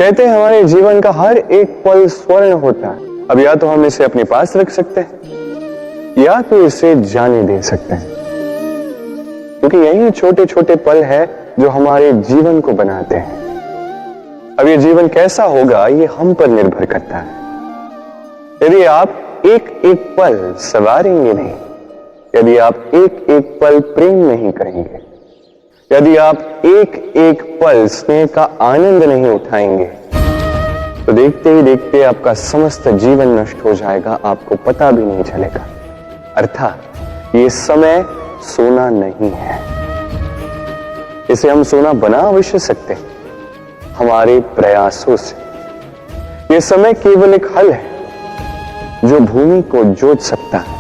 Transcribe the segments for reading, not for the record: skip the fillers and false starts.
कहते हैं हमारे जीवन का हर एक पल स्वर्ण होता है। अब या तो हम इसे अपने पास रख सकते हैं या तो इसे जाने दे सकते हैं, क्योंकि यही छोटे छोटे पल है जो हमारे जीवन को बनाते हैं। अब ये जीवन कैसा होगा ये हम पर निर्भर करता है। यदि आप एक एक पल संवारेंगे नहीं, यदि आप एक एक पल प्रेम नहीं करेंगे, यदि आप एक एक पल स्नेह का आनंद नहीं उठाएंगे, तो देखते ही देखते आपका समस्त जीवन नष्ट हो जाएगा, आपको पता भी नहीं चलेगा। अर्थात ये समय सोना नहीं है। इसे हम सोना बना अवश्य सकते हैं हमारे प्रयासों से। ये समय केवल एक हल है जो भूमि को जोत सकता है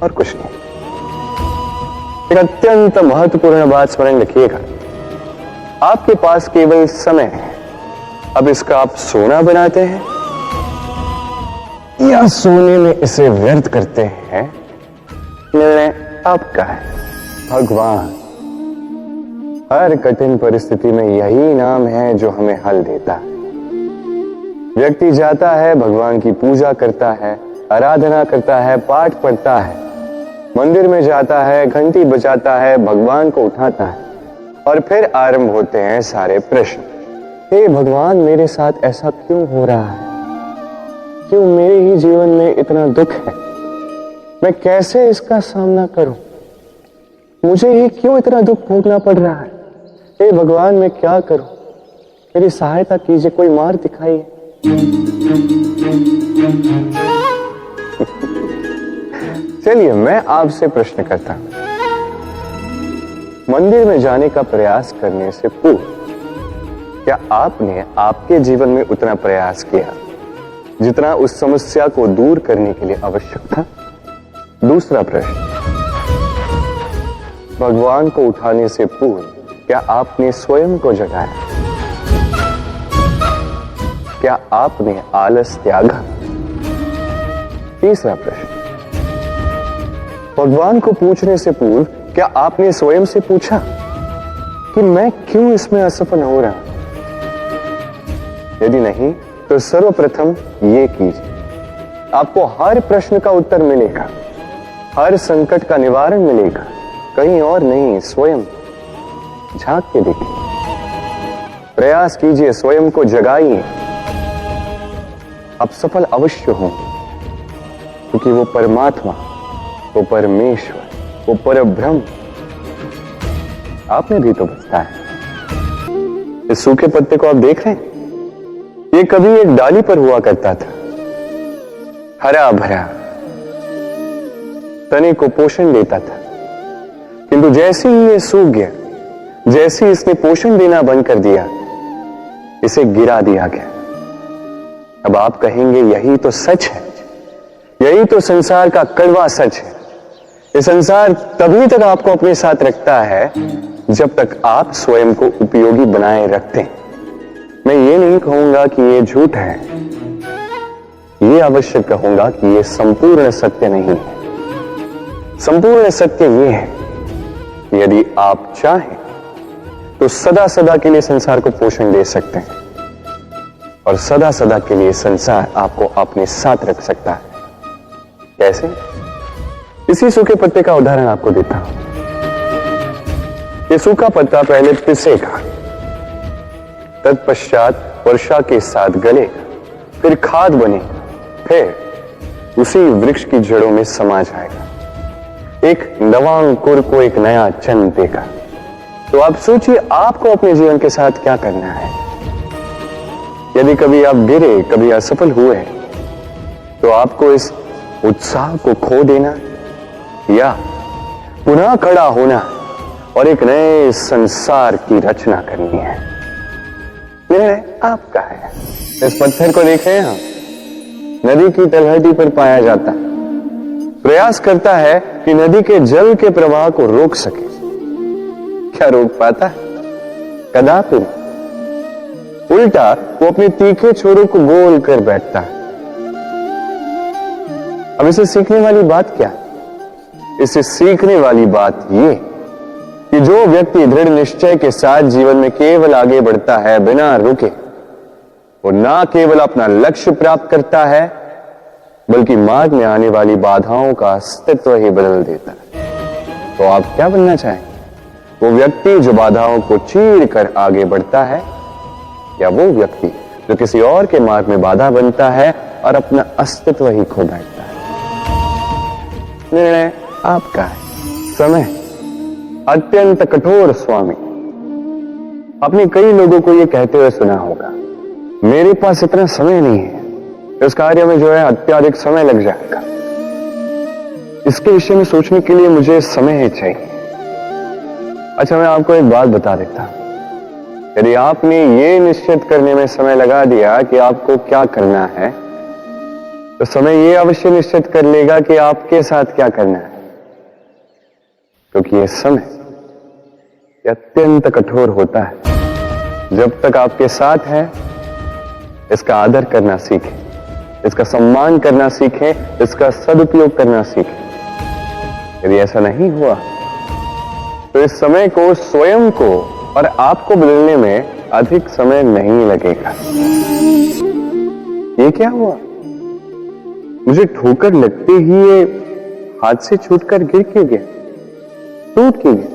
और कुछ नहीं। एक अत्यंत महत्वपूर्ण बात स्मरण रखिएगा, आपके पास केवल समय है। अब इसका आप सोना बनाते हैं या सोने में इसे व्यर्थ करते हैं, निर्णय आपका है। भगवान हर कठिन परिस्थिति में यही नाम है जो हमें हल देता है। व्यक्ति जाता है, भगवान की पूजा करता है, आराधना करता है, पाठ पढ़ता है, मंदिर में जाता है, घंटी बजाता है, भगवान को उठाता है और फिर आरंभ होते हैं सारे प्रश्न। हे भगवान, मेरे साथ ऐसा क्यों हो रहा है? क्यों मेरे ही जीवन में इतना दुख है? मैं कैसे इसका सामना करूं? मुझे ही क्यों इतना दुख भोगना पड़ रहा है? हे भगवान, मैं क्या करूं? मेरी सहायता कीजिए, कोई मार्ग दिखाइए। चलिए मैं आपसे प्रश्न करता हूं, मंदिर में जाने का प्रयास करने से पूर्व क्या आपने आपके जीवन में उतना प्रयास किया जितना उस समस्या को दूर करने के लिए आवश्यक था? दूसरा प्रश्न, भगवान को उठाने से पूर्व क्या आपने स्वयं को जगाया? क्या आपने आलस त्यागा? तीसरा प्रश्न, भगवान को पूछने से पूर्व क्या आपने स्वयं से पूछा कि मैं क्यों इसमें असफल हो रहा? यदि नहीं तो सर्वप्रथम ये कीजिए, आपको हर प्रश्न का उत्तर मिलेगा, हर संकट का निवारण मिलेगा, कहीं और नहीं, स्वयं झांक के देखिए, प्रयास कीजिए, स्वयं को जगाइए। आप सफल अवश्य हों, क्योंकि वो परमात्मा, वो परमेश्वर, वो परब्रह्म आपने भी तो बसता है। इस सूखे पत्ते को आप देख रहे हैं, ये कभी एक डाली पर हुआ करता था, हरा भरा, तने को पोषण देता था, किंतु जैसे ही ये सूख गया, जैसे इसने पोषण देना बंद कर दिया, इसे गिरा दिया गया। अब आप कहेंगे यही तो सच है, यही तो संसार का कड़वा सच है। ये संसार तभी तक आपको अपने साथ रखता है जब तक आप स्वयं को उपयोगी बनाए रखते हैं। मैं ये नहीं कहूंगा कि ये झूठ है, ये अवश्य कहूंगा कि ये संपूर्ण सत्य नहीं है। संपूर्ण सत्य ये है कि यदि आप चाहें तो सदा सदा के लिए संसार को पोषण दे सकते हैं और सदा सदा के लिए संसार आपको अपने साथ रख सकता है। कैसे? इसी सूखे पत्ते का उदाहरण आपको देता हूं। ये सूखा पत्ता पहले पिसेगा, तत्पश्चात वर्षा के साथ गलेगा, फिर खाद बनेगा, फिर उसी वृक्ष की जड़ों में समा जाएगा, एक नवा अंकुर को एक नया जन्म देगा। तो आप सोचिए आपको अपने जीवन के साथ क्या करना है। यदि कभी आप गिरे, कभी असफल हुए, तो आपको इस उत्साह को खो देना या पुनः खड़ा होना और एक नए संसार की रचना करनी है, निर्णय आपका है। इस पत्थर को देख रहे हैं हम, नदी की तलहटी पर पाया जाता है, प्रयास करता है कि नदी के जल के प्रवाह को रोक सके। क्या रोक पाता है? कदापि नहीं। उल्टा वो अपने तीखे छोरों को गोल कर बैठता है। अब इसे सीखने वाली बात क्या? इसे सीखने वाली बात ये कि जो व्यक्ति दृढ़ निश्चय के साथ जीवन में केवल आगे बढ़ता है बिना रुके, वो ना केवल अपना लक्ष्य प्राप्त करता है बल्कि मार्ग में आने वाली बाधाओं का अस्तित्व ही बदल देता है। तो आप क्या बनना चाहेंगे? वो व्यक्ति जो बाधाओं को चीर कर आगे बढ़ता है, या वो व्यक्ति जो किसी और के मार्ग में बाधा बनता है और अपना अस्तित्व ही खो बैठता है? निर्णय आपका है। समय अत्यंत कठोर स्वामी। आपने कई लोगों को यह कहते हुए सुना होगा, मेरे पास इतना समय नहीं है, इस कार्य में जो है अत्यधिक समय लग जाएगा, इसके विषय में सोचने के लिए मुझे समय ही चाहिए। अच्छा, मैं आपको एक बात बता देता हूं। यदि आपने ये निश्चित करने में समय लगा दिया कि आपको क्या करना है, तो समय ये अवश्य निश्चित कर लेगा कि आपके साथ क्या करना है, क्योंकि ये समय अत्यंत कठोर होता है। जब तक आपके साथ है, इसका आदर करना सीखें, इसका सम्मान करना सीखें, इसका सदुपयोग करना सीखें। यदि ऐसा नहीं हुआ तो इस समय को, स्वयं को और आपको बदलने में अधिक समय नहीं लगेगा। ये क्या हुआ? मुझे ठोकर लगते ही ये हाथ से छूटकर गिर क्यों गया, टूट क्यों गया?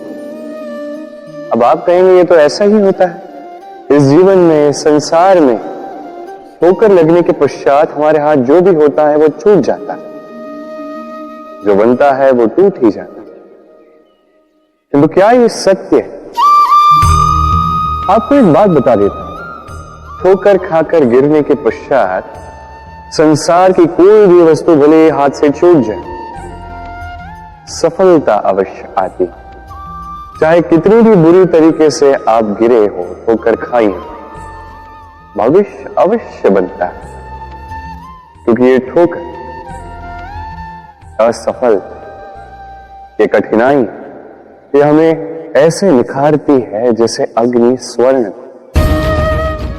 अब आप कहेंगे ये तो ऐसा ही होता है इस जीवन में, संसार में। ठोकर लगने के पश्चात हमारे हाथ जो भी होता है वो छूट जाता है, जो बनता है वो टूट ही जाता है। किंतु क्या ये सत्य है? आपको एक बात बता देता हूं, ठोकर खाकर गिरने के पश्चात संसार की कोई भी वस्तु भले हाथ से छूट जाए, सफलता अवश्य आती। चाहे कितनी भी बुरी तरीके से आप गिरे हो, ठोकर खाई हो, भविष्य अवश्य बनता है, क्योंकि ये ठोकर, असफल, ये कठिनाई, ये हमें ऐसे निखारती है जैसे अग्नि स्वर्ण।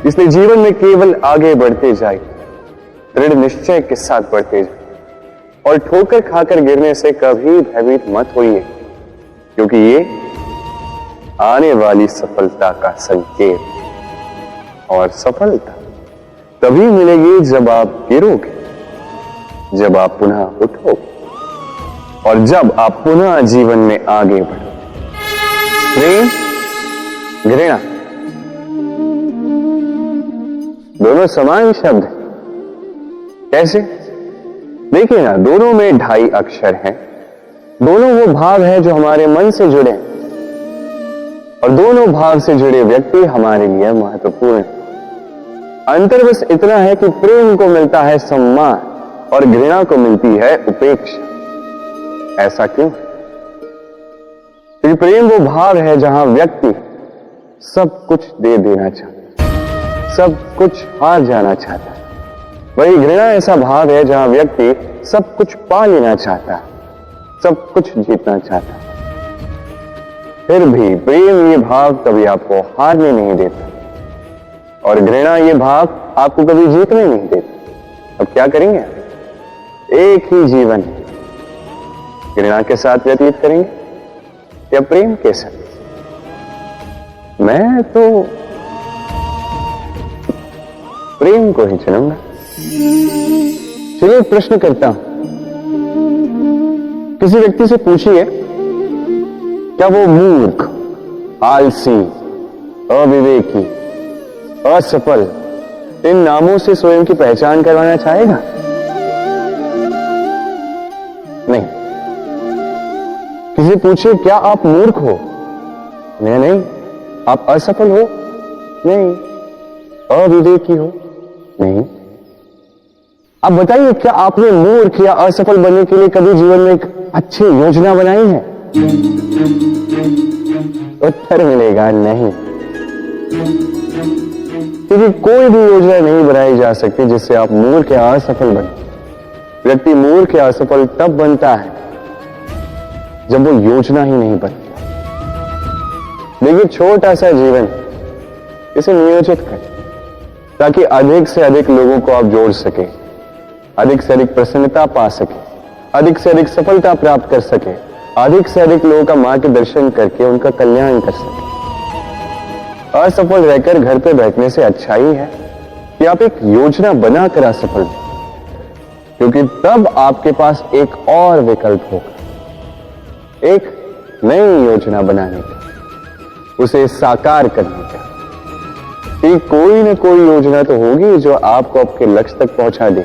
इसलिए जीवन में केवल आगे बढ़ते जाए, दृढ़ निश्चय के साथ बढ़ते जाए, और ठोकर खाकर गिरने से कभी भयभीत मत होइए, क्योंकि ये आने वाली सफलता का संकेत। और सफलता तभी मिलेगी जब आप गिरोगे, जब आप पुनः उठोगे, और जब आप पुनः जीवन में आगे बढ़ोगे। प्रेम, घृणा दोनों समान शब्द हैं। कैसे? देखिए ना, दोनों में 2.5 अक्षर हैं। दोनों वो भाव हैं जो हमारे मन से जुड़े हैं, और दोनों भाव से जुड़े व्यक्ति हमारे लिए महत्वपूर्ण हैं। अंतर बस इतना है कि प्रेम को मिलता है सम्मान और घृणा को मिलती है उपेक्षा। ऐसा क्यों? क्योंकि प्रेम वो भाव है जहां व्यक्ति सब कुछ दे देना चाहता है, सब कुछ हार जाना चाहता है। वही घृणा ऐसा भाव है जहां व्यक्ति सब कुछ पा लेना चाहता है, सब कुछ जीतना चाहता है। फिर भी प्रेम ये भाव कभी आपको हारने नहीं देता, और घृणा ये भाव आपको कभी जीतने नहीं देता। अब क्या करेंगे? एक ही जीवन घृणा के साथ व्यतीत करेंगे या प्रेम के साथ? मैं तो प्रेम को ही चुनूंगा। चलिए एक प्रश्न करता हूं, किसी व्यक्ति से पूछिए, क्या वो मूर्ख, आलसी, अविवेकी, असफल इन नामों से स्वयं की पहचान करवाना चाहेगा? नहीं। किसी पूछे, क्या आप मूर्ख हो? नहीं। आप असफल हो? नहीं। अविवेकी हो? नहीं। अब बताइए, क्या आपने मूर्ख या असफल बनने के लिए कभी जीवन में एक अच्छी योजना बनाई है? उत्तर मिलेगा नहीं, क्योंकि कोई भी योजना नहीं बनाई जा सकती जिससे आप मूर्ख या असफल बने। व्यक्ति मूर्ख या असफल तब बनता है जब वो योजना ही नहीं बनती। देखिए, छोटा सा जीवन, इसे नियोजित करें ताकि अधिक से अधिक लोगों को आप जोड़ सके, अधिक से अधिक प्रसन्नता पा सके, अधिक से अधिक सफलता प्राप्त कर सके, अधिक से अधिक लोगों का मार्गदर्शन करके उनका कल्याण कर सके। असफल रहकर घर पे बैठने से अच्छा ही है कि आप एक योजना बनाकर असफल हो, क्योंकि तब आपके पास एक और विकल्प होगा, एक नई योजना बनाने का, उसे साकार करने का। कि कोई न कोई योजना तो होगी जो आपको आपके लक्ष्य तक पहुंचा दे।